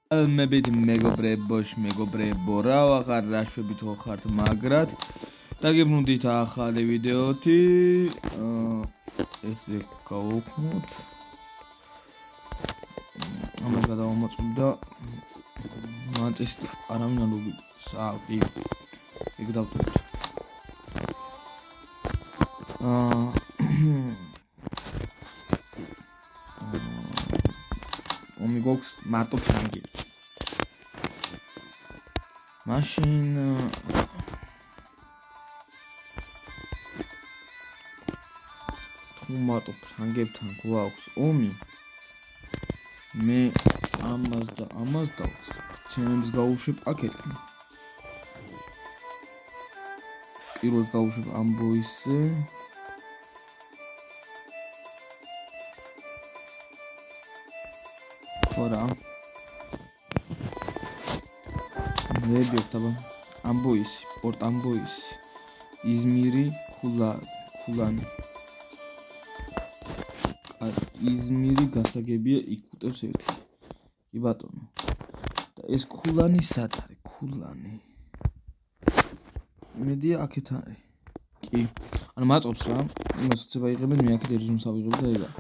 მებით მეგობრებო, რა ვახარ რაშვებით ხო ხართ მაგრად დაგებრუნდით ახალი ვიდეოთი ესე გავუქმოთ ამას გადავამოწმებ და მანტის არავინ არ უგიდოს კი ეგ დავტოვოთ ომი გვაქვს მარტო ფრანგი მაშინ თუ მარტო ფრანგებთან გვაქვს ომი მე ამას დავწყებ ჩემს გავუშვებ აქეთკენ პირველს გავუშვებ ამბოისზე ხორა რები ოქტაბა ამბოისი პორტ ამბოისი იზმირი ქულანი იზმირი გასაგებია იქ უტევს ერთი კი ბატონო და ეს ქულანი სად არის ქულანი იმედია აქეთ არის კი ანუ მაწყობს რა იმას უცებ აიღებენ მე აქეთ ერზუმს ავიღებ და ეგა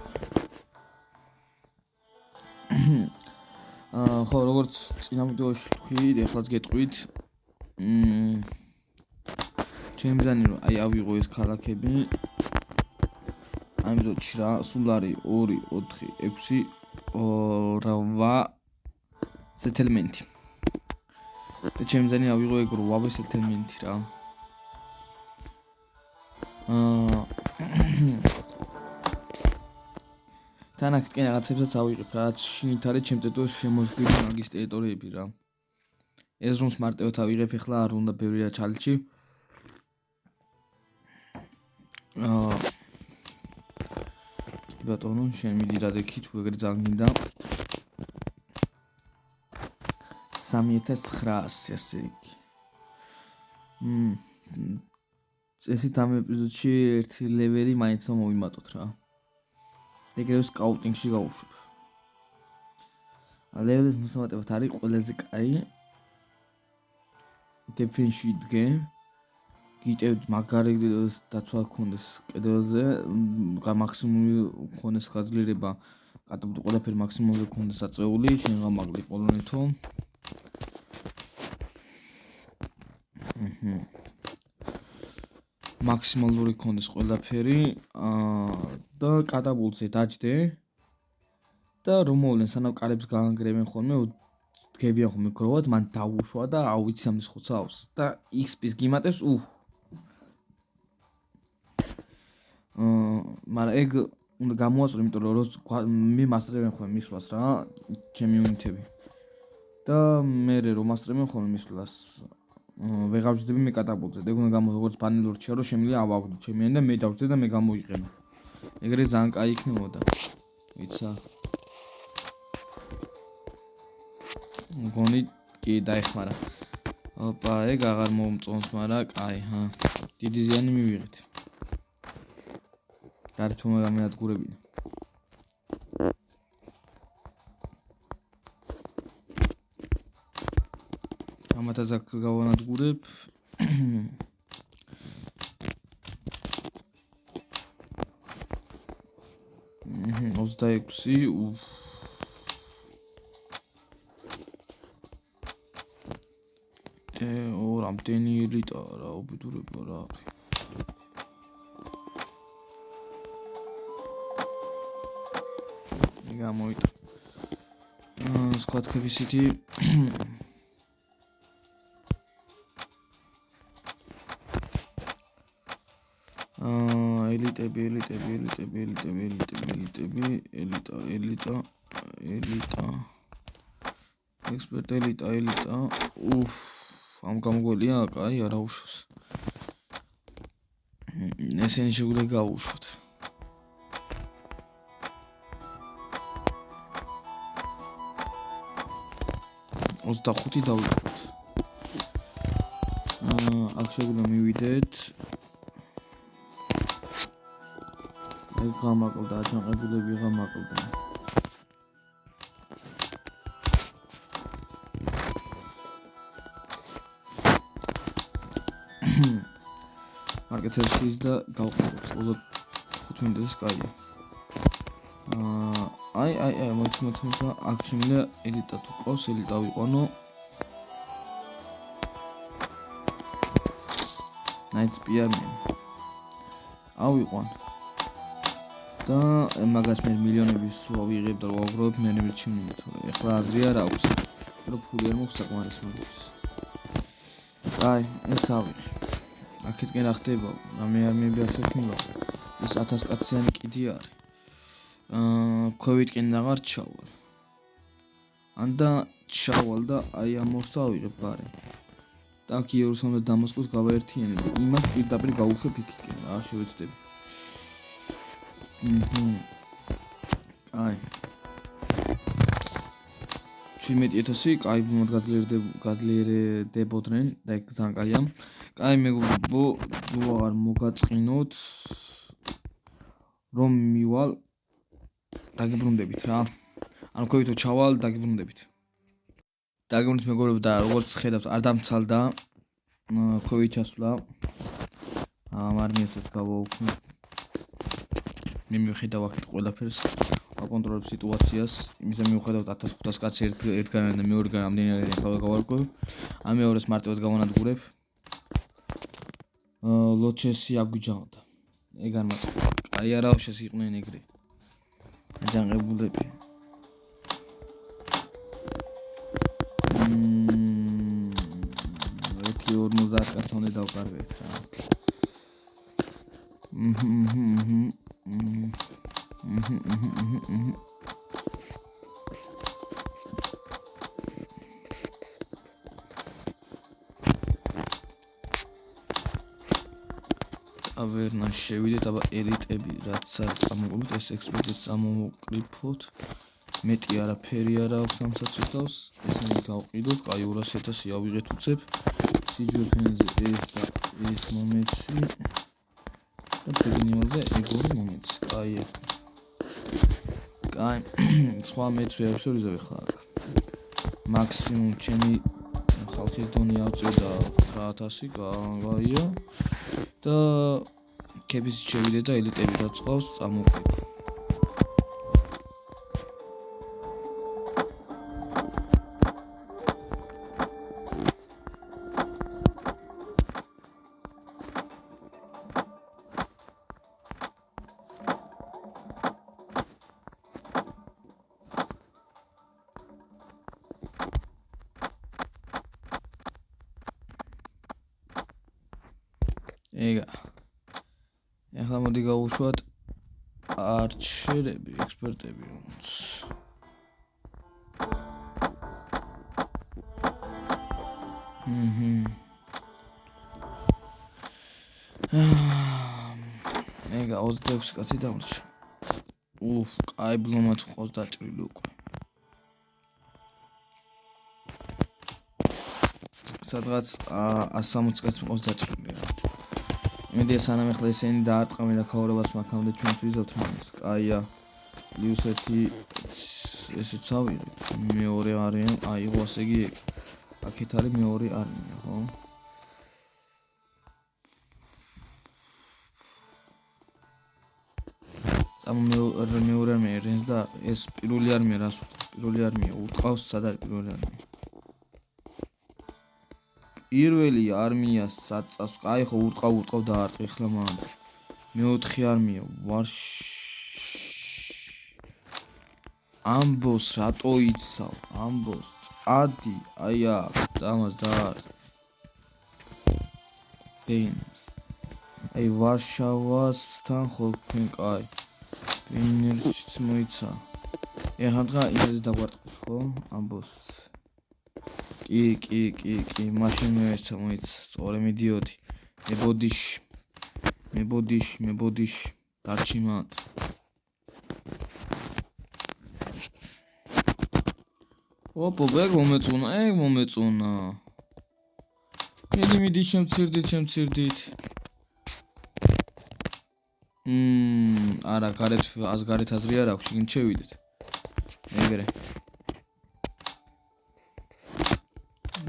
ხო როგორც წინა ვიდეოში თქვი ეხლაც გეტყვით ჩემი მიზანი რომ აი ავიღო ეს ქალაქები ამ დროში რა სულ არის 2 4 6 8 სეტელმენტი და ჩემი მიზანი ავიღო ეგ 8 სეტელმენტი რა თანაკენ რაღაცებსაც ავიღებ რა შინით არის ჩემ ტერიტორიაზე შემოსდილი მაგის ტერიტორიები რა ეს რომს მარტივად ავიღებ ახლა არ უნდა ბევრი რა ჩალჩი კი ბატონო შენ მიდი დადექი თუ ეგრე ძალიან გინდა 3900 ასე იგი წესით ამ ეპიზოდში ერთი ლეველი მაინც მოვიმატოთ რა ეგრევე სკაუტინგში გავუშვებ ლეველის მოსამატებად არის ყველაზე კაი დეფენსში დგე გიტევთ მაგარი დაცვა გქონდეს კედელზე მაქსიმუმი გქონდეს გაძლიერება კატაპულტი ყველაფერი მაქსიმუმზე გქონდეს აწეული შენ გამაგდი პოლონეთო მაქსიმალური გქონდეს ყველაფერი და კატაპულტზე დაჯდე და რომ მოვლენ სანამ კარებს გაანგრევენ ხოლმე დგებიან ხოლმე გროვად მან დაუშვა და აუიცი ამის ხოცავს და XP-ს გიმატებს მაგრამ ეგ უნდა გამოაწრო იმიტომ რომ მე მასწრებენ ხოლმე მისვლას რა ჩემი უნიტები და მე რომ მასწრებენ ხოლმე მისვლას ვეღარ ვჯდები მე კატაპულტზე ეგ უნდა გამო როგორც პანელური ჩარო შემიძლია ავაგდო ჩემიანი და მე დავჯდე და მე გამოიყენო ეგრე ძალიან კაი იქნებოდა იცი მგონი კი დაეხმარა ოპა ეგ აღარ მომწონს მაგრამ კაი დიდი ზიანი მივიღეთ გარეთ რომ გამეადგურებინა ამათაც აქ გავანადგურებ 26 რამდენი ელიტა რა უბედურება რა არის გამოიტო სკვადკების ისეთი ელიტები ექსპერტ ელიტა ამ გამგოლია კაი არა უშოს ესენი შეგვიძლია გავუშვოთ 25 დავიწყოთ აქ შეგვიძლია მივიდეთ ეგ გამაკლდა აჯანყებულები გამაკლდა მარკეტერსის და გავყიდოთ 25 მინუტის კაია. აი, მოიცა, აქ შემიძლია ედიტა თუ ყავს, ედიტა ვიყვანო. Nights PM. ავიყვან. და მაგას მე მილიონების სულ ავიღებ და ვაგროვებ მე მერჩინია, თორე ეხლა აზრი არ აქვს. რომ ფული არ მოქვს საკმარისი მაგის. აი, ეს ავიღე. აქეთკენ რა ხდება? რამე არმიები არ შექმნება. ის 1000 კაციანი კიდე არის. COVID-კენ აღარ ჩავალ. ანდა ჩავალ და აი ამ ორს ავიღებ ბარე. და აქ იერუსალიმს და დამასკოს გავაერთიანებ. იმას პირდაპირ გავუშვებ იქითკენ რა შევეცდები. აი 17,000 კაი მომად გაძლიერდებოდნენ და ეგ ძალიან კაია. კაი მეგობრებო, თუ აღარ მოგაწყინოთ რომ მივალ დაგიბრუნდებით რა. ანუ ქოვითო ჩავალ დაგიბრუნდებით. დაგიბრუნდით მეგობრებო და როგორც ხედავთ არ დამცალდა ქოვით ჩასვლა. არმიასაც გავაუქმე. მე მივხედავ აქეთ ყველაფერს, ვაკონტროლებ სიტუაციას, იმისა მივხედავთ 1500 კაცი ერთგანად და მეორეგან ამდენად ახლა გავარკვევ. ამ მეორეს მარტივად გავანადგურებ. ლოჩესი აგვიჯანყდა. ეგ არ მაწყობა. აი არაო შესიყვნენ ეგრე. აჯანყებულები. ეთი 50 კაცამდე დავკარგეთ რა. ტავერნა შევიდეთ, აბა ელიტები რაც არ წამოგვით, ეს ექსპერტებს წამოვკრიფოთ. მეტი არაფერი არ აქვს ამ საწუთავს, ესენი გავყიდოთ, კაი 200,000 ავიღეთ უცებ. სიჯვეფენზე ეს და ეს მომეცი. და პეგინიოზე ეგორი მომეცი, კაი. კაი, სხვა მეცვი არ შორიზავ ხა. მაქსიმუმ ჩემი ხალხის დონე ავწევდა 9000, კაია. და კების შევიდე და ელიტები რაც ყავს წამოყვით. ეგა. ახლა მოდი გავუშვათ არჩერები, ექსპერტები όμως. ეგა 26 კაცი დამრჩა. კაი ბლომად ყავს დაჭრილი უკვე. სადღაც 160 კაცი ყავს დაჭრილი რა. მედია სანამ ახლა ესენი დაარტყამენ და ქაურებას მაქამდე ჩვენც ვიზავთ რამეს. კაია. პლუს 1 ესეც ავიღეთ. მეორე არიან, აიღო ასე იგი ეგ. აქეთ არის მეორე არმია, ხო? მეორე არმია რენს და ეს პირველი არმია რას ურტყავს? პირველი არმია ურტყავს, სად არის პირველი არმია? პირველი არმია საწას, კაი ხო ურტყავ დაარტყი ხლა მანდ. მეოთხე არმია ვარშ ამბოს რატო იცავ? ამბოს წადი, აი აქ დამას დაარტყ. ბენს. აი ვარშავასთან ხო თქვენ კაი. ბენერჩიც მოიცა. ეხლა დღა იმაზე დაგვარტყოს ხო? ამბოს კი, მაშინ მოიცა, სწორე მიდიოდი. მებოდიშ, დარჩი მათ. ოპო, ეგ მომეწონა. მიდი, შემცირდით. არა, გარეთ აზრი არ აქვს, შიგნით შევიდეთ. ეგრე.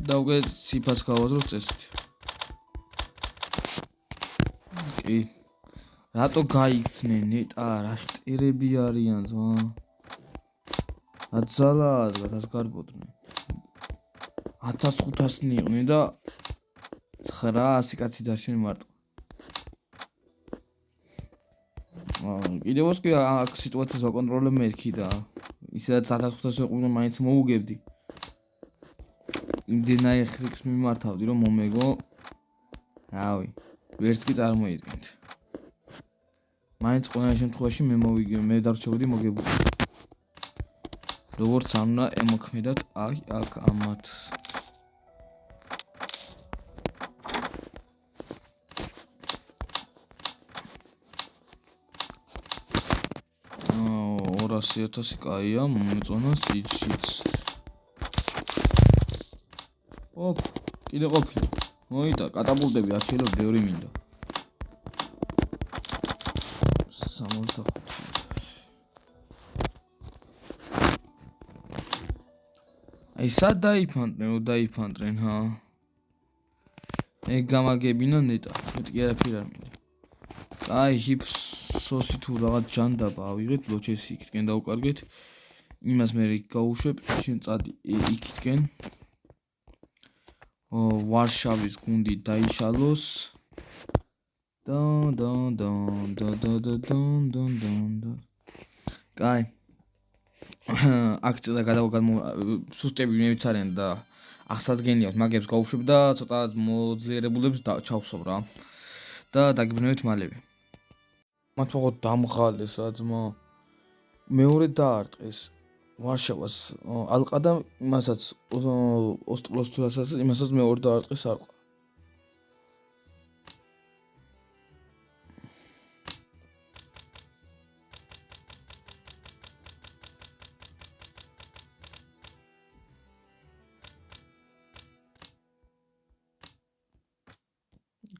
და უკვე ციფას გავაზროთ წესით. კი რატო გაიქცნენ ნეტა რა შტერები არიან ზმა აძალად გასგარბოდნენ 1500-ნი იყვნენ და 900 კაცი დარჩნენ მარტო კიდევ კი აქ სიტუაციას ვაკონტროლებ მე კი და ისედაც 1500-ს ვეყვინო მაინც მოუგებდი იმდენაი ხრიქს მიმართავდი რომ მომეგო რავი ვერც კი წარმოიდგენთ მაინც ყველა შემთხვევაში მე დარჩებოდი მოგებული როგორც არ უნდა ემოქმედათ აი აქ ამათ აა 200.000 კაია მომეწონა სიჩიც ოპ კიდე ყოფილი მოიდა კატაპულტები არ შეიძლება ბევრი მინდა 65.000 აი სად დაიფანტნენ ჰა ეგ გამაგებინა ნეტა მეტი კი არაფერი არ მინდა კაი ჰიპსოსი თუ რაღაც ჯანდაბა ავიღეთ ლოჩესი იქითკენ დავუკარგეთ იმას მე გავუშვებ შენ წადი იქითკენ ვარშავის გუნდი დაიშალოს და კაი აქ ცოტა სუსტები მეც არიან და აღსადგენიათ მაგებს გავუშვებ და ცოტა მოძლიერებულებს ჩავსვამ რა და დაგიბრუნებით მალევე მათ მოხოთ დამღალეს რა ძმა მეორე დაარტყეს ვარშავას ალყა და იმასაც ოსტროვსკიასაც იმასაც მეორე დაარტყეს ალყა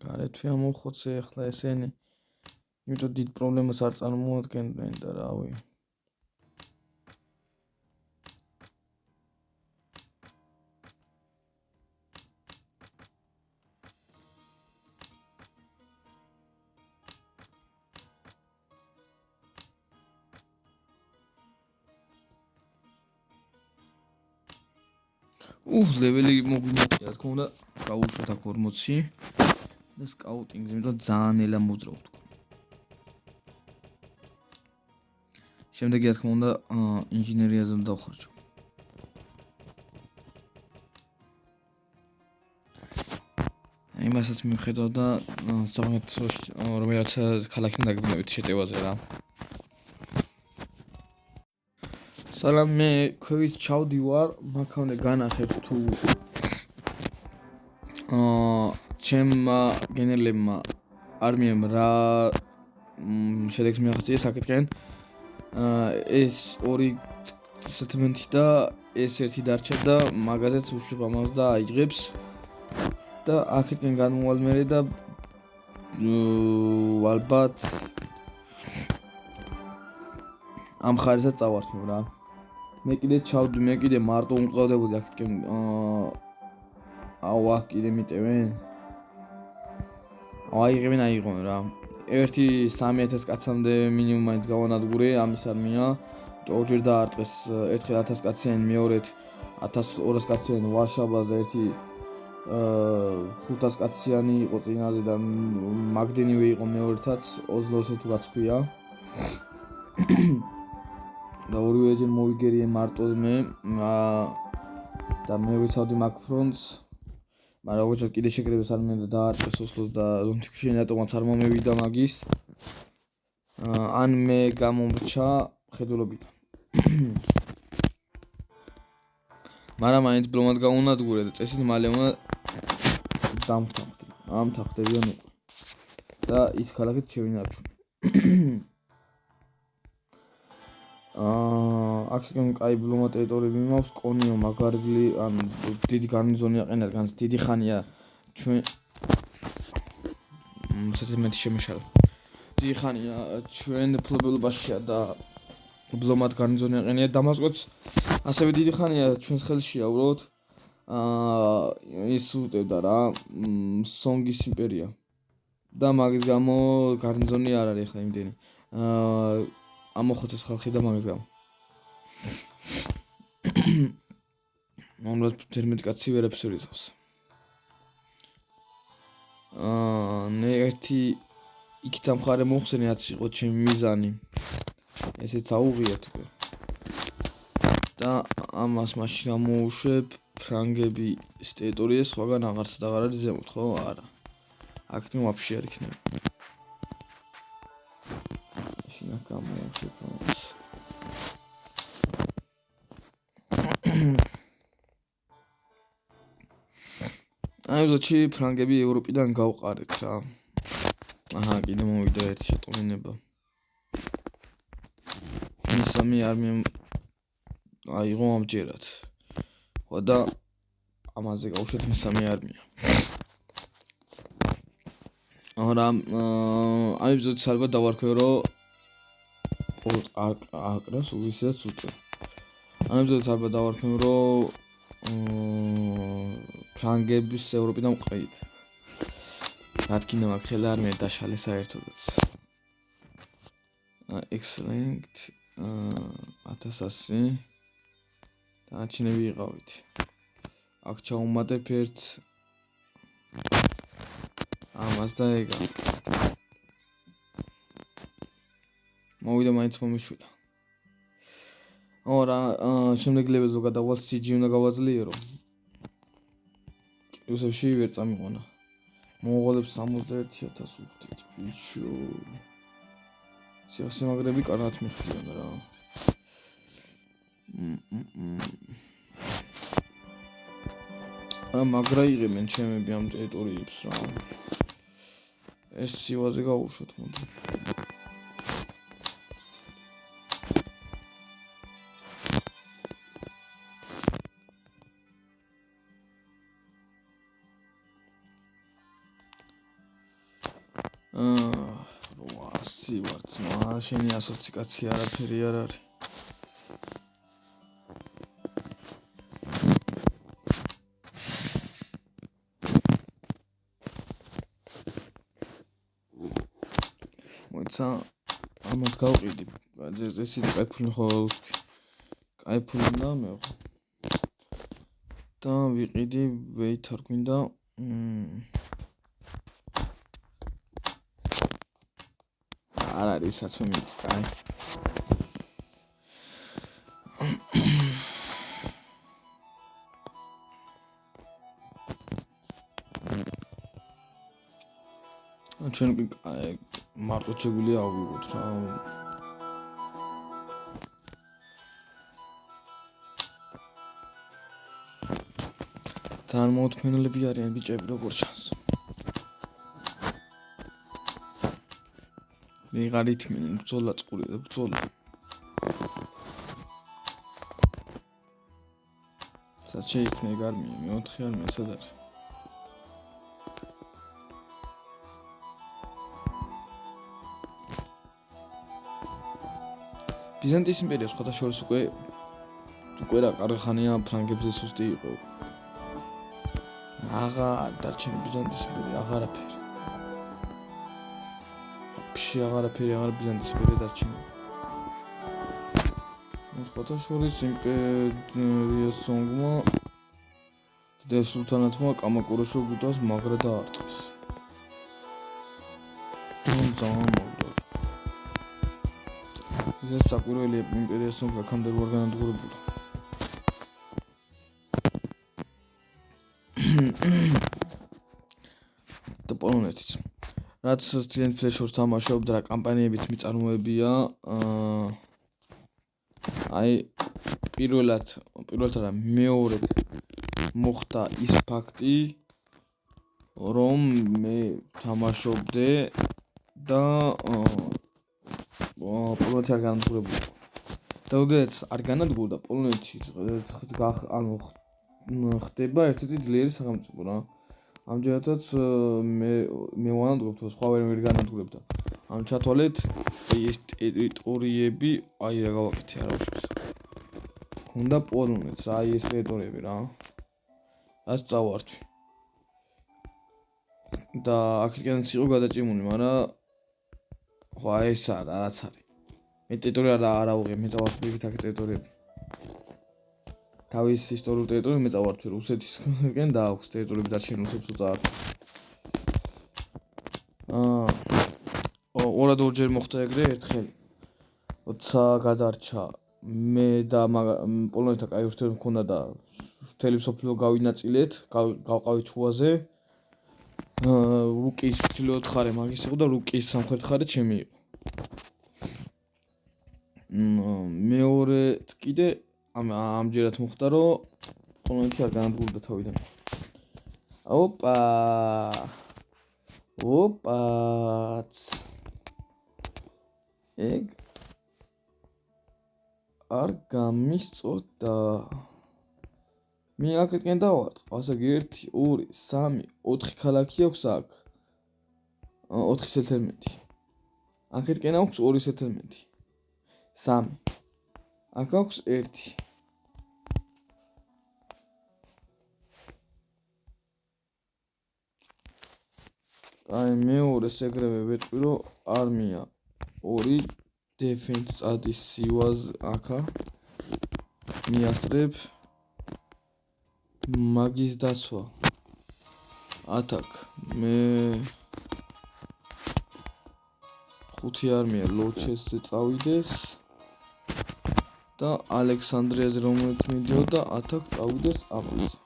გარეთვე ამოხოცე ახლა ესენი იმიტომ დიდ პრობლემას არ წარმოადგენდნენ და რავი ლეველი მოგვიმატია რა თქმა უნდა გავუშვათ აქ 40 და სკაუტინგზე იმიტომ ძალიან ელა მოძრავ თქო შემდეგი რა თქმა უნდა ინჟინერიაზე დავხარჯო იმასაც მივხედავ და სამეთროში რომელიც ქალაქიდან დაგიბრუნებით შეტევაზე რა სალამ მე ქვევით ჩავდივარ მაქამდე განახებ თუ ჩემმა გენერლებმა არმიამ რა შედეგს მიაღწია საკეთკენ ეს ორი სეტმენტი და ეს ერთი დარჩა და მაგაზეც უშვებ ამას და აიღებს და აქეთკენ განმოვალ მერე და ალბათ ამ ხარისას წავართმევ რა მე კიდე მარტო უმყავდებოდი აქეთკენ აუ აქ კიდე მიტევენ აიღებენ აიღონ რა ერთი 3000 კაცამდე მინიმუმ მაინც გავანადგურე ამის არმია ორჯერ დაარტყეს ერთხელ 1000 კაციანი მეორედ 1200 კაციანი ვარშავაზე ერთი 500 კაციანი იყო წინაზე და მაგდენივე იყო მეორედაც ოზლოსე თუ რაც ქვია და ორივეჯერ მოვიგერიე მარტო მე და მე ვიცავდი მაგ ფრონტს მაგრამ როგორც კიდე შეკრებას არ მინდა დაარტყეს ოსლოს და ლონჩკში ნატომაც არ მომევიდა მაგის ან მე გამომრჩა ხედულობიდან მაგრამ მაინც ბრომად გაუნადგურე და წესით მალე უნდა დამთავრდებიან უკვე და ის ქალაქით შევინარჩუნე აქედან კაი ბლომა ტერიტორიები მაქვს კონიო მაგარძლი ან დიდი გარნიზონი აყენარ განს დიდი ხანია ჩვენ სეტიმენტი შემეშალა დიდი ხანია ჩვენ ფლობელობაშია და ბლომად გარნიზონი აყენია დამასკოც ასევე დიდი ხანია ჩვენს ხელშია უბრალოდ ის უტევდა რა სონგის იმპერია და მაგის გამო გარნიზონი არ არის ახლა იმდენი. ამოხოცეს ხალხი და მაგის გამო. მომლად 11 კაცი ვერაფერს ვერ იცავს. ერთი იქით ამხარე მოხსენიაც იყო ჩემი მიზანი. ესეც აუღია თქო. და ამას მაშინ გამოუშვებ ფრანგების ტერიტორიას სხვაგან აღარც და აღარ არის ზემოთ, ხო? არა. აქ ვაფშე არ იქნება. მაშინ აქ გამოუშვებ ამას. აი ზოჩი ფრანგები ევროპიდან გავყარეთ რა. აჰა, კიდე მოვიდა ერთი შეტყობინება. მისამი არმია აიღო ამჯერად. ხო და ამაზე გავუშვეთ მისამი არმია. არა, აი ზოჩი ალბათ დავარქვე რომ აკრას უისაც უტყვი. აი ზოჩი ალბათ დავარქვე რომ ფრანგების ევროპიდან მყრით. რადგან მაგ ხელ არმია დაშალე საერთოდაც. Excellent 1100 დაჩინები იყავით. აქ ჩაუმატებ ერთ ამას და ეგა. მოვიდა მაინც მომიშვილა. ორა შემდეგ ლეველზე გადავალ CG უნდა გავაძლიერო. იოსებში ვერ წამიყვანა. მონღოლებს 61000 უხდით, ბიჭო. სიამაგრები კარგად მიხდიან რა. მაგრა იღებენ ჩემები ამ ტერიტორიებს რა. ეს სივაზე გავუშვათ მოდი. სივარც მაშინი ასოციკაცია არაფერი არ არის. მოიცა ამათ გავყიდი. ესეთი კაიფული ხო ვთქვი. კაიფული და მე ხო. და ვიყიდი ვეით არ გვინდა არ არის საწმენდი, კაი. ჩვენ მარტო შეგვიძლია ავიღოთ რა. თან მოუთმენლები არიან ბიჭები როგორ ჩანს. ვიღარ ითმენენ ბრძოლა წყურია ბრძოლა. სად შეიქმნა ეგ არმია? მეოთხე არმია სად არის? ბიზანტიის იმპერია სხვათა შორის უკვე რა კარგი ხანია ფრანგებზე სუსტი იყო. აღარ დარჩენილი ბიზანტიის იმპერია აღარაფერი. აღარაფერი აღარ ბიზანტიის იმპერია დარჩენილი. სხვათა შორის იმპერია სონგმა და სულთანატმა კამაკურაშო გუდას მაგრა დაარტყეს. ეს საკვირველი იმპერია სონგმა კამდე როარ განადგურებულა. და პოლონეთიც. რაც ძალიან ფლეშორს თამაშობდა რა კამპანიებით მიწარმოებია აი პირველად რა მეორედ მოხდა ის ფაქტი რომ მე თამაშობდე და პოლონეთი არ განადგურებულა და უდაც არ განადგურდა პოლონეთი ანუ ხდება ერთ-ერთი ძლიერი სახელმწიფო რა ამჯერადაც მე ვანადგურებ თუ სხვა ვერ განადგურებდა ამ ჩათვალეთ ეს ტერიტორიები აი რა გავაკეთე არა უშავს ქონდა პოლონეთს აი ეს ტერიტორიები რა რაც წავართვი და აქეთკენაც იყო გადაჭიმული, მაგრამ ხო აი ეს რაც არის. მე ტერიტორია არ ავიღე, მე წავარდები აქ ტერიტორიები. თავის ისტორიულ ტერიტორიებს მე წავარდები რუსეთისკენ და აქვს ტერიტორიები დარჩენილი რუსებს უწავარდ. ორად ორჯერ მოხდა ეგრე ერთხელ. როცა გადარჩა მე და პოლონეთთან კაი ურთიერთობა მქონდა და მთელი მსოფლიო გავინაწილეთ, გავყავით შუაზე. რუკის ჩრდილოეთ მხარე მაგის იყო და რუკის სამხრეთ მხარე ჩემი იყო. მეორედ კიდე ამჯერად მოხდა რომ პოლონეთი არ განადგურდა თავიდან. ოპაც ეგ არ გამისწოდა. მე აქეთკენ დავარტყ, ასე 1 2 3 4 ქალაქი აქვს აქ. 4 სეტელმენტი. აქეთკენ აქვს 2 სეტელმენტი. 3. აქ აქვს 1. აი მეორეს ეგრევე ვეტყვი რომ არმია 2 დეფენს წადის სივას აქა. მიასწრებ მაგის დაცვა. ათაკ მე 5 არმია ლოჩესზე წავიდეს და ალექსანდრიაზე რომელიც მიდიოდა ათაკ წავიდეს ამაზე.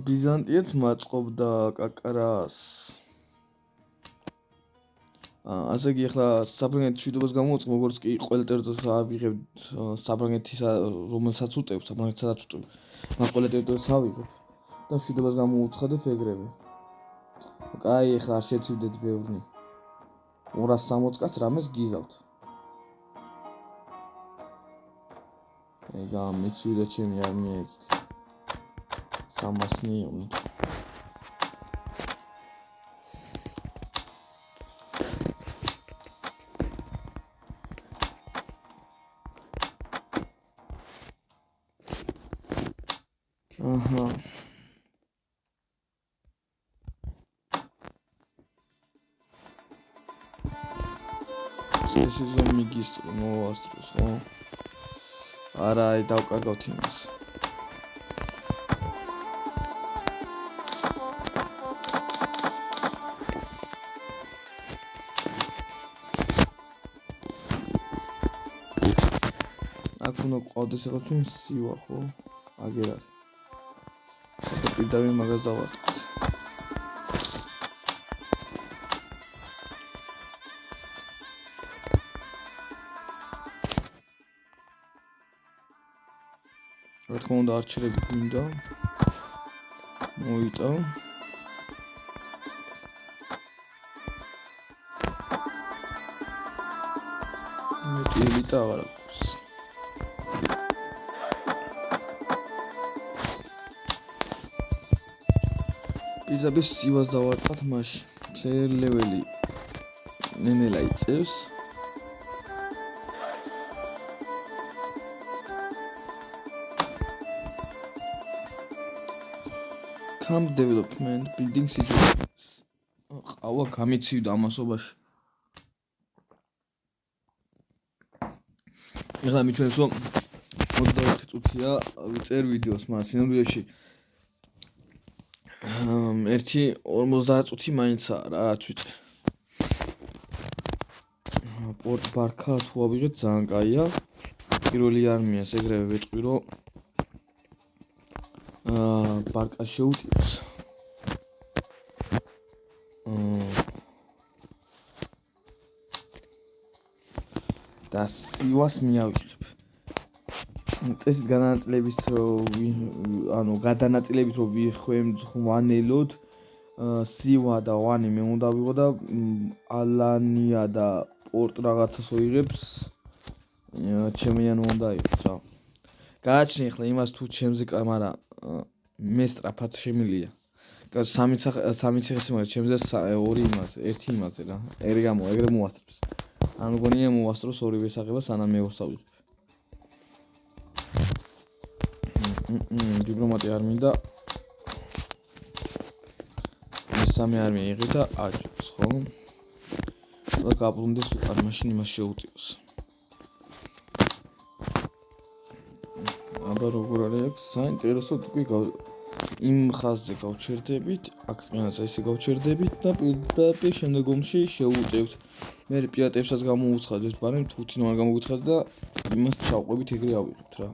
ბიზანტიეც მაწყობდა კაკარას. ასე იგი ახლა საფრანგეთის მშვიდობას გამოუწყო, როგორც კი ყველა ტერიტორიას ავიღებთ საფრანგეთის რომელსაც უტევს, საფრანგეთსაც უტევს. მას ყველა ტერიტორიას ავიღებ და მშვიდობას გამოუცხადებ ეგრევე. კაი, ახლა არ შეცვიდეთ ბევრნი. 260 კაც რამეს გიზავთ. ეგა მიცვიდა ჩემი არმია ეგით. 300 ნიუნით. ეს ისე მიგისტრო მოასწროს, ხო? არა, აი დავკარგავთ იმას. აქ უნდა ყავდეს ახლა ჩვენ სივა, ხო? აგერ არის. პირდაპირ მაგას დავარტყით. რა თქმა უნდა არჩერები გვინდა. მოიტავ. მეტი ელიტა აღარ აქვს. პირდაპირ სივას დავარტყათ მაშინ. ფლეერ ლეველი ნენელა იწევს. Camp development building situations. ყავა გამიცივდა ამასობაში. ეხლა მიჩვენებს რომ 24 წუთია ვიწერ ვიდეოს, მაგრამ სინამდვილეში 1:50 წუთი მაინცაა რაც ვიწერ. პორტ ბარკა თუ ავიღეთ ძალიან კაია. პირველი არმიას ეგრევე ვეტყვი რომ ბარკა შეუტიოს. და სივას მიავიღებ. წესით განაწილებით გადანაწილებით რომ ვიხვენხმანელოთ სივა და ვანი მე უნდა ვიღო და ალანია და პორტ რაღაცას ვიღებს. ჩემიან უნდა იყოს რა. გააჩნი ახლა იმას თუ ჩემზე, მაგრამ მე სტრაფად შემილია. სამი ციხესიმაგრე ჩემზე 2 იმაზე, 1 იმაზე რა. ეგრე მოასწრებს. ანუ გონია მოასწროს ორივე საღება სანამ მე ვსავიღებ. დიპლომატია არ მინდა. მესამე არ მიიღე და აჭოს, ხო? და გაბრუნდეს უკან, მაშინ იმას შეუტიოს. აბა როგორ არის? საინტერესო თქვი იმ ხაზზე გავჩერდებით, აქ ყენაც ესე გავჩერდებით და პირდაპირ შემდგომში შევუტევთ. მე პირატებსაც გამოუცხადებთ, მაგრამ თუთინ არ გამოგიცხადეთ და იმას ჩავყვებით ეგრე ავიღებთ რა.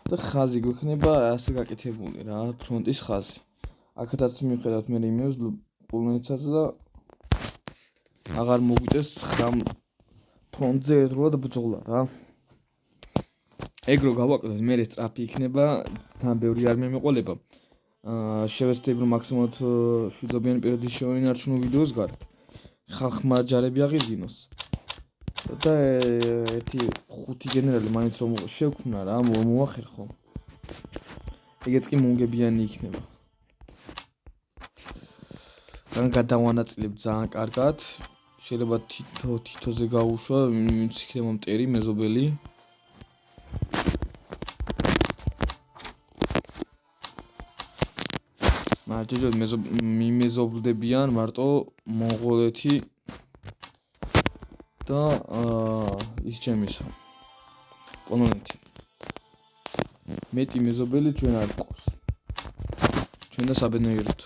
და ხაზი გვექნება ასე გაკეთებული რა, ფრონტის ხაზი. აქედაც მიხედავთ მე იმებს პოლონეთსაც და აღარ მოგვიწევს 9 ფრონტზე ერთდროულად ბრძოლა რა. ეგ რო გავაკეთოთ, მე სწრაფი იქნება, თან ბევრი არ მემეყოლება. შევეცდები რომ მაქსიმალურად შვიდობიანი პერიოდი შევინარჩუნო ვიდეოს გარეთ. ხალხმა ჯარები აღიდგინოს. და 1-5 გენერალი მაინც რომ შევქმნა რა, მოახერხო. ეგეც კი მონგებიანი იქნება. რან გადავანაწილებ ძალიან კარგად. შეიძლება თითოზე გაუშვა, ვინც იქნება მტერი, მეზობელი. ჯეჯოდ მიმეზობლდებიან მარტო მონღოლეთი და ის ჩემისა პოლონეთი. მეტი მეზობელი ჩვენ არ ყავს. ჩვენ და საბედნიეროდ.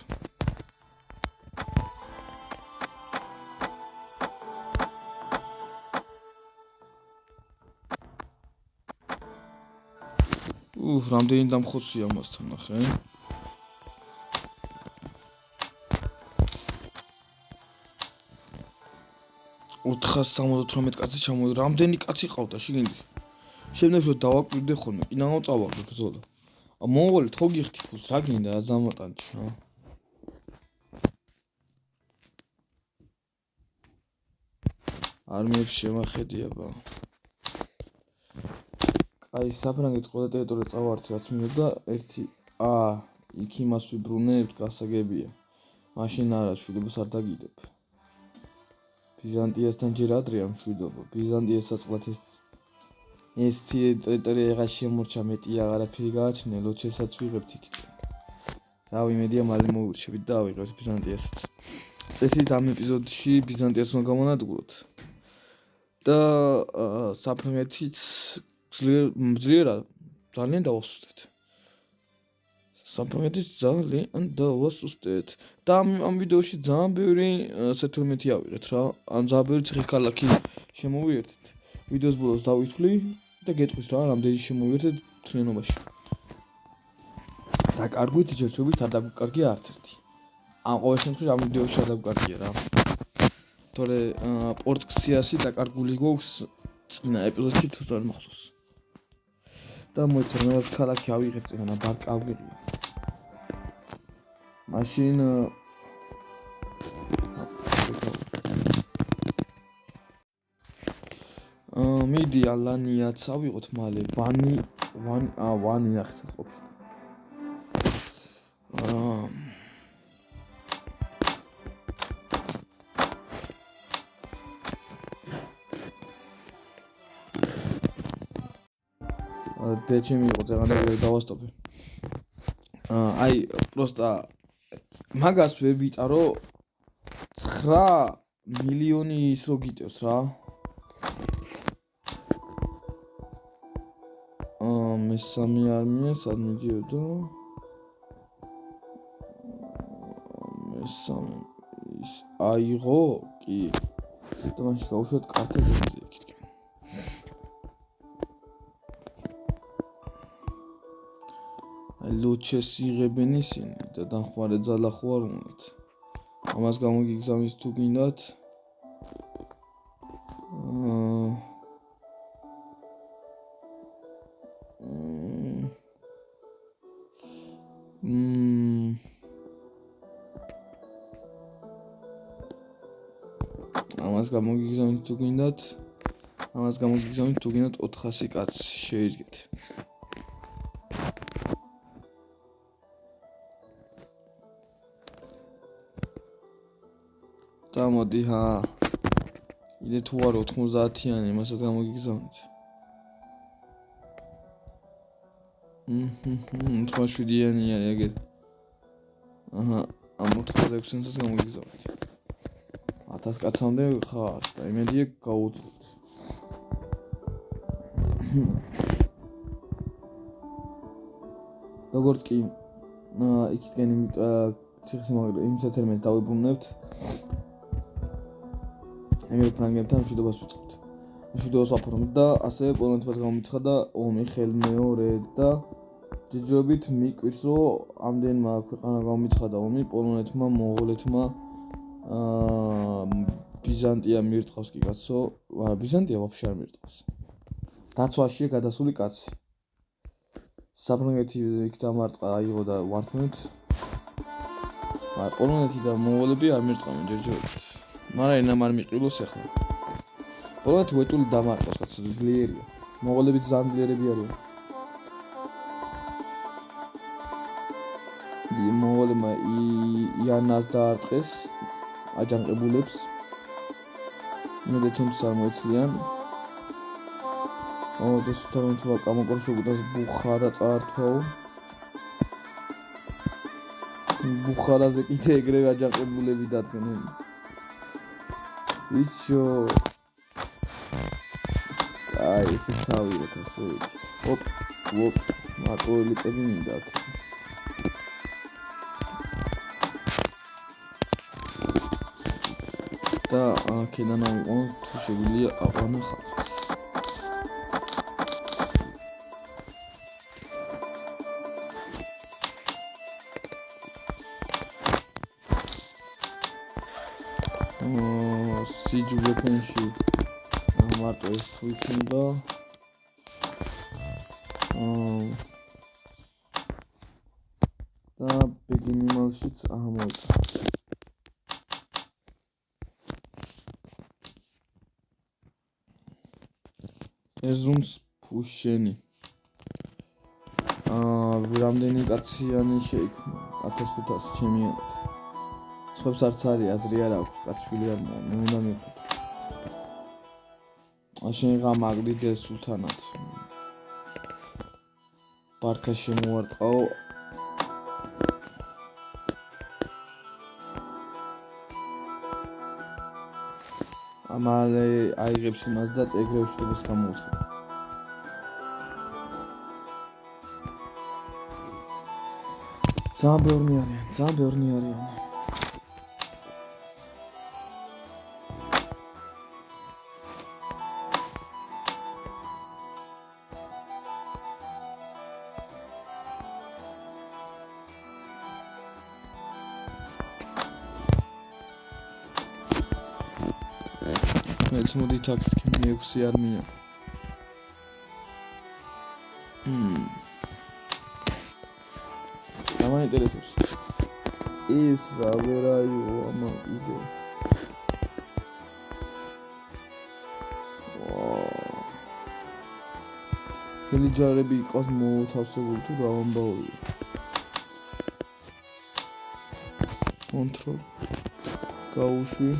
რამდენი დამხოცია მასთან ნახე. ოთხას 78 კაცი ჩამოვიდა. რამდენი კაცი ყავდა შიგნით? შემდეგ რომ დავაკვირდე ხოლმე, კიდევ წავაგდე ბრძოლა. მონღოლი თქო გიხდი ფულს, რა გინდა რა ზამატანჩი რა. არმიებს შემახედი აბა. აი საფრანგეთის ყველა ტერიტორია წავართ რაც მინდოდა ერთი იქ იმას ვიბრუნებთ გასაგებია. მაშინ არა შვიდობას არ დაგიდებ. ბიზანტიასთან ჯერ ადრეა მშვიდობა. ბიზანტიას საწყლად ეს ტერიტორია აღარ შემორჩა, მეტი აღარაფერი გააჩნია, ლოჩესაც ვიღებთ იქიდან. რავი, მედია მალე მოვირჩებით და ავიღებთ ბიზანტიასაც. წესით ამ ეპიზოდში ბიზანტიას უნდა გამონადგუროთ. და საფრანგეთიც ძალიან დავასუსტეთ. საფრანგეთის ძალიან დავასუსტეთ. და ამ ვიდეოში ძალიან ბევრი სეტლმენტი ავიღეთ რა. ძალიან ბევრი ციხე-ქალაქი შემოვიერთეთ. ვიდეოს ბოლოს დავითვლი და გეტყვით რა, რამდენი შემოვიერთეთ თლიანობაში. დაკარგვით ჯერჯერობით არ დაგვიკარგია არც ერთი. ამ ყოველ შემთხვევაში ამ ვიდეოში არ დაგვიკარგია რა. თორე პორტ-ქსიასი დაკარგული გვაქვს წინა ეპიზოდში თუ სწორად მახსოვს. და მოიცა რაღაც ქალაქი ავიღეთ წინა ბარკა ავიღია. მაშინ მიდი ალანიაც ავიღოთ მალე ვანი ახსენს ყოფილი. დეჩემი იყო ძალიან დავასტოპე. აი პროსტა მაგას ვერ ვიტარო 9 მილიონი ის რო გიტევს რა. მესამე არმია სად მიდიოდა? მესამე ის აიღო კი. და მაშინ გავუშვათ კარტები იქიდან. ლუჩეს იღებენ ისინი და დახმარე ძალა ხო არ უნდათ. ამას გამოგიგზავნით თუ გინდათ. ამას გამოგიგზავნით თუ გინდათ 400 კაცი შეიდგეთ. და მოდი იდე თუ არ 90-იანი მასაც გამოგიგზავნით. 87-იანი არის ეგრე. აჰა, ამ 86-ს გამოგიზავთ. 1000 კაცამდე ხარ და იმედია გაუძლოთ. როგორც კი იქითკენ ციხესიმაგრე იმ სათერმეთს დავიბრუნებთ. ეგრე ფრანგებთან მშვიდობას ვიწყებთ. მშვიდობას ვაფორმებთ და ასევე პოლონეთმაც გამომიცხადა ომი ხელმეორე და ჯერჯერობით მიკვირს, რომ ამდენმა ქვეყანა გამომიცხადა ომი, პოლონეთმა, მონღოლეთმა ბიზანტია მიირთავს კი კაცო, ბიზანტია ვაფშე არ მიირთავს. დაცვაშია გადასული კაცი. საფრანგეთი იქ დამარტყა აიღო და ვართმევთ. პოლონეთი და მონღოლები არ მიირთყავენ ჯერჯერობით. მაგრამ ენამ არ მიყილოს ახლა. პოლონეთი უეჭული დამარტყავს კაცო, ძლიერია. მონღოლებიც ძალიან ძლიერები არიან. მონღოლებმა იანას დაარტყეს აჯანყებულებს. მე ჩემთვის არ მოეცლიან. და სუთარმეთმა კამაკორშოგუდას ბუხარა წაართვაო. ბუხარაზე კიდე ეგრევე აჯანყებულები დადგნენ. ისო აი ესე ცავიოთ ასე. ოპ მატოელიტები მინდა აქ. და აქედან ავიყო თუ შეგვიძლია აყვანა ხალხს. siege weapon-ში მარტო ეს თუ იქნება და beginning-შიც აღმოიწყო. ეზრუმს ფუშენი რამდენი კაციანი შეიქმნა 1500 ჩემიანად. სხვებს არც არის აზრი არ აქვს, კაცშვილი არ მოვა, მე უნდა მივხვდე. შენ გამაგდი დე სულთანად. ბარქა შემოვარტყაო. ამალე აიღებს იმას და ეგრევე შტობას გამოუცხადა. ძალიან ბევრი არიან. მეც მოდით აქ მე-6 არმია. გამაინტერესებს. ის რა ვერაიო ამა იდე. ხელიჯარები იყოს მოთავსებული თუ რა ამბავია. კონტროლ გაუშვი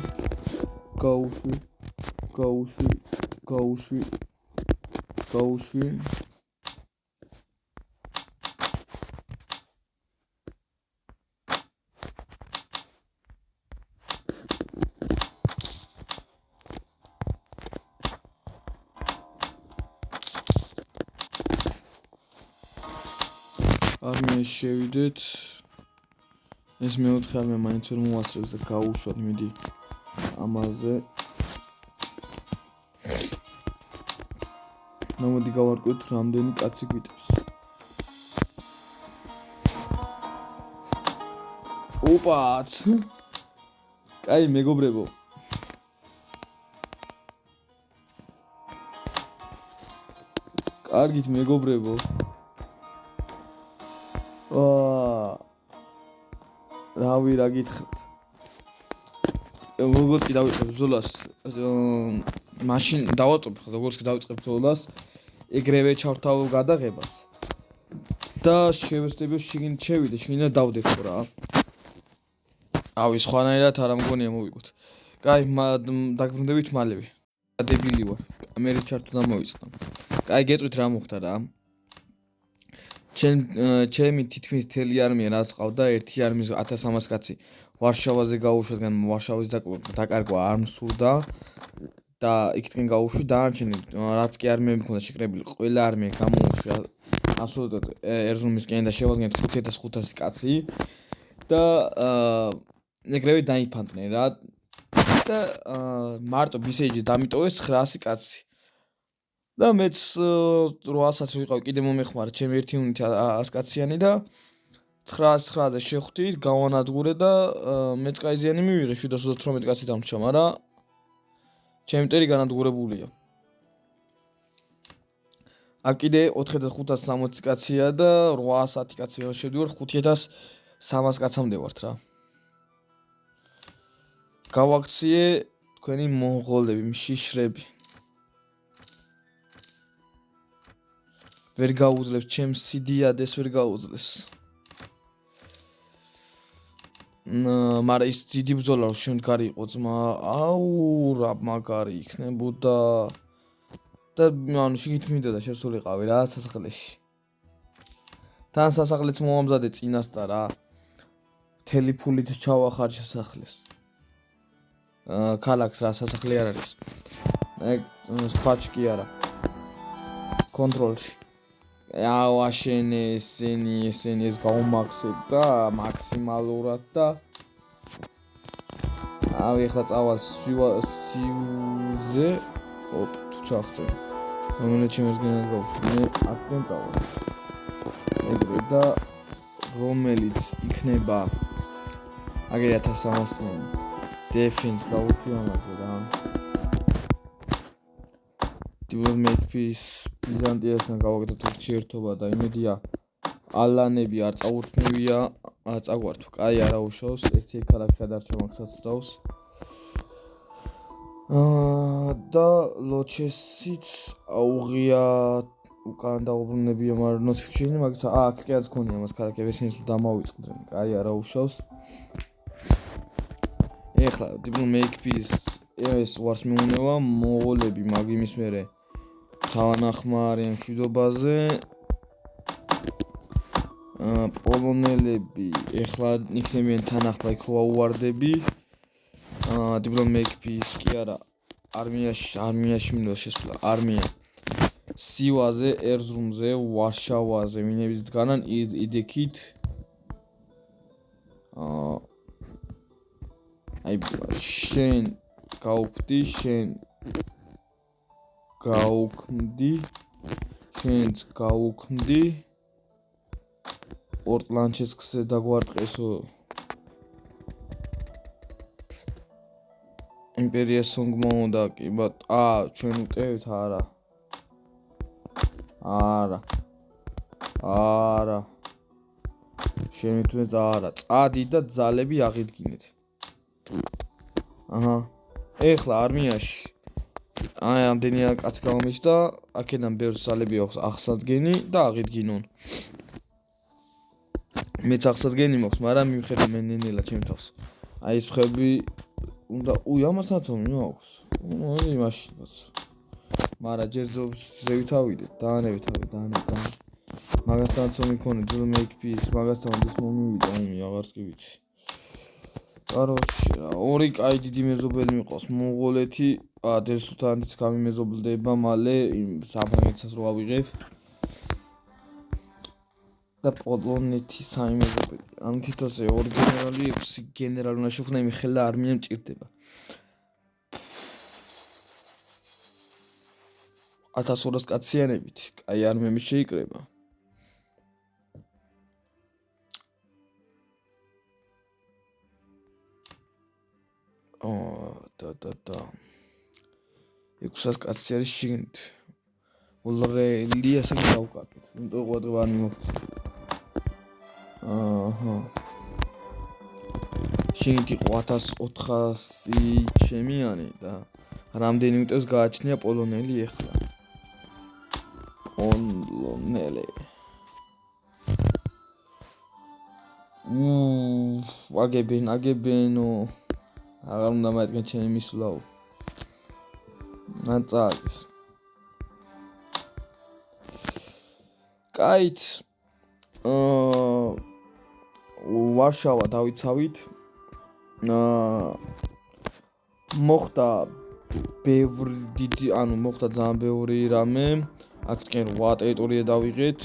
არმიაში შევიდეთ. ეს მე-4 არმია მაინც ვერ მოვასწრებს და გაუშვათ მიდი ამაზე. მოდი გავარკვევთ რამდენი კაცი გვიტევს. ოპაც. კაი მეგობრებო. კარგით მეგობრებო. რავი რა გითხრათ. როგორც კი დავიწყებ ბრძოლას, მაშინ დავაწყებ, როგორც კი დავიწყებ ბრძოლას, ეგრევე ჩავთავ გადაღებას და შევეცდები შიგნით შევიდე, შიგნით დავდექო რა. ავი სხვანაირად არ ამგონია მოვიგოთ. კაი, დაგბრუნდებით მალევე. დებილი ვარ. კამერის ჩართვა მოვიწყდა. კაი, გეტყვით რა მოხდა რა. ჩემი თითქმის მთელი არმია რაც ყავდა ერთი არმიის 1300 კაცი ვარშავაზე გაუშვათ, ვარშავის დაკარგვა არ მსურდა და იქითკენ გაუშვი დანარჩენი რაც კი არმიები მქონდა შეკრებილი ყველა არმია გამოუშვა აბსოლუტურად ერზრუმისკენ და შევადგენთ 5500 კაცი და ეგრევე დაიფანტნენ რა და მარტო ბისეიჯი დამიტოვეს 900 კაცი და მეც 800-ს ვიყავ კიდე მომეხმარა ჩემი ერთი უნიტი 100 კაციანი და 900-ზე შევხვდით გავანადგურე და მეც კაიზიანი მივიღე 738 კაცი დამრჩა, მაგრამ ჩემი მტერი განადგურებულია. აქ კიდე 4560 კაცია და 810 კაცი ვერ შევდივარ 5300 კაცამდე ვართ რა. გავაქციე თქვენი მონღოლები, მშიშრები. ვერ გაუძლებს ჩემს სიდიადეს ვერ გაუძლეს. მაგრამ ის დიდი ბრძოლა შემდგარი იყო ძმა, აუ რა მაგარი იქნებოდა და ანუ შიგით მინდა შევსულიყავი რა სასახლეში. თან სასახლეც მოამზადე წინასწარ რა. მთელი ფულით ჩავახარჯე სასახლეს. ქალაქს რა სასახლე არ არის. ეგ სპაჩი კი არა. კონტროლში. აუ აშენე ესენი ეს გაუმაქსებ და მაქსიმალურად და აუ ეხლა წავალ სიუზე ოპ თუ ჩახწევ რომელიც ჩემს გენას გავუშვი მე აქედან წავალ ეგრე და რომელიც იქნება აგერ 1300 დეფენს გავუშვი ამაზე რა Dual make peace ბიზანტიასთან გავაკეთოთ ურთიერთობა და იმედია ალანები არ წაურთმევია წაგვართო კაი არა უშავს ერთი ქალაქი გადარჩა მაგსაც ვდავს და ლოჩესიც აუღია უკან დაუბრუნებია მაგრამ notification მაგის აქ კიდეც ქონია მას ქალაქები ესენს დამავიწყდნენ კაი არა უშავს ეხლა Dual make peace ეს ვარს მეუნევა მონღოლები მაგ იმის მერე თავანახმარი მშვიდობაზე პოლონელები ეხლა იქნებიან თანახმა იქ ვაუვარდები Dual make peace კი არა არმიაში მინდა შესვლა არმია სივაზე ერზრუმზე ვარშავაზე მინების დგანან იდექით აი შენ გაუქმდი შენც გაუქმდი პორტლანჩესკზე დაგვარტყესო იმპერია სონგმა უნდა კი ჩვენ უტევთ არა შენ თუნდაც არა წადი და ძალები აღიდგინეთ აჰა ეხლა არმიაში აი ამდენი კაცი გამომიჯდა აქედან ბევრ ძალები აქვს აღსადგენი და აღიდგინონ მეც აღსადგენი მაქვს მაგრამ მივხედე მე ნენელა ჩემ თავს აი ეს ხები უნდა ამასთანაც მაქვს მოდი მაშინ მაგრამ ჯერ ზევითავიდე დაანებით მაგასთანაც მიქონე Dual make peace მაგასთან ის მომივიდა იმი აღარც კი ვიცი კაროჩე რა ორი კაი დიდი მეზობელი მიყავს მონღოლეთი დელსუთანიც გამიმეზობლდება მალე იმ საფრანგეთსაც რო ავიღებ და პოლონეთი სამი მეზობელი ამ თითოზე ორი გენერალი 6 გენერალი უნდა შეხვნა იმ ხელა არმია მჭირდება 1200 კაციანებით კაი არმიები შეიკრება და 600 კაცი არის შიგნით ულრელი ასე გავკარგეთ იმიტომ ყვადღვა არ მიმოქცე აჰა შიგნით იყო 1400 ჩემიანი და რამდენი მიტევს გააჩნია პოლონელი ეხლა პოლონელი აგებენო აღარ უნდა მაიდგენ ჩემი მისვლაო ნაწაკის კაით ვარშავა დავიცავით. მოხდა მოხდა ძალიან ბევრი რამე. აქეთკენ 8 ტერიტორია დავიღეთ.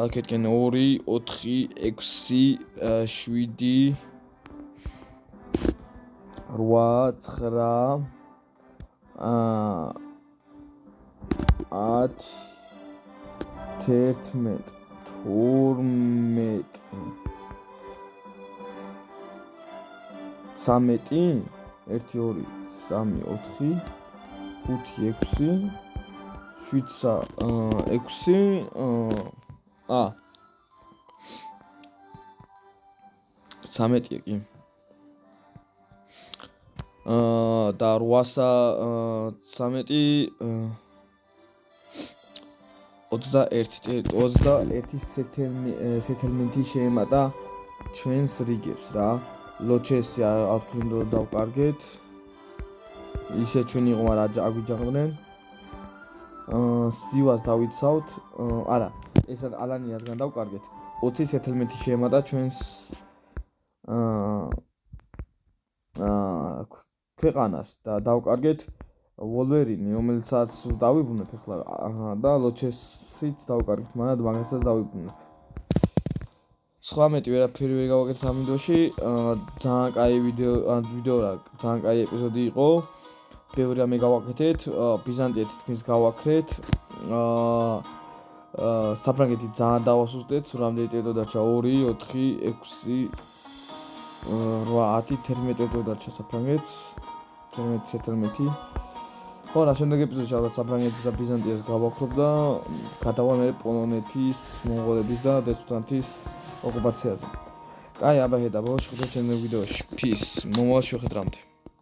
აქეთკენ 2, 4, 6, 7, 8, 9, 10, 11, 12, 13, 1, 2, 3, 4, 5, 6, 6, 13-ია კი. და 813 21 სეტელმენტი შეემატა ჩვენს რიგებს რა. ლოჩესი არ ვთვლი რომ დავკარგეთ. ისე ჩვენ იყო, მაგრამ აგვიჯაღდნენ. სივას დავიცავთ. არა, ეს ალანი რადგან დავკარგეთ. 20 სეტელმენტი შეემატა ჩვენს ქვეყანას და დავკარგეთ ვოლვერინი, რომელსაც დავიბრუნეთ ახლა და ლოჩესიც დავკარგეთ, მაგასაც დავიბრუნეთ. სხვა მეტი ვერაფერი ვერ გავაკეთეთ ამ ვიდეოში. ძალიან კაი ვიდეო რა, ძალიან კაი ეპიზოდი იყო. ბევრი რამე გავაკეთეთ, ბიზანტია თითქმის გავაქრეთ. საფრანგეთი ძალიან დავასუსტეთ, რამდენი ტერიტორია დარჩა 2, 4, 6, 8, 10, 11 ტერიტორია დარჩა საფრანგეთს. 11 სეტელმენტი. ხო, რა შემდეგ ეპიზოდში ალბათ საფრანგეთის და ბიზანტიას გავაქრობ და გადავალ მე პოლონეთის, მონღოლების და დეცუტანთის ოკუპაციაზე. კაი, აბა ხედა, ბოლოს შევხვდეთ ჩემს ვიდეოში. Peace. მომავალ შეხვედრამდე.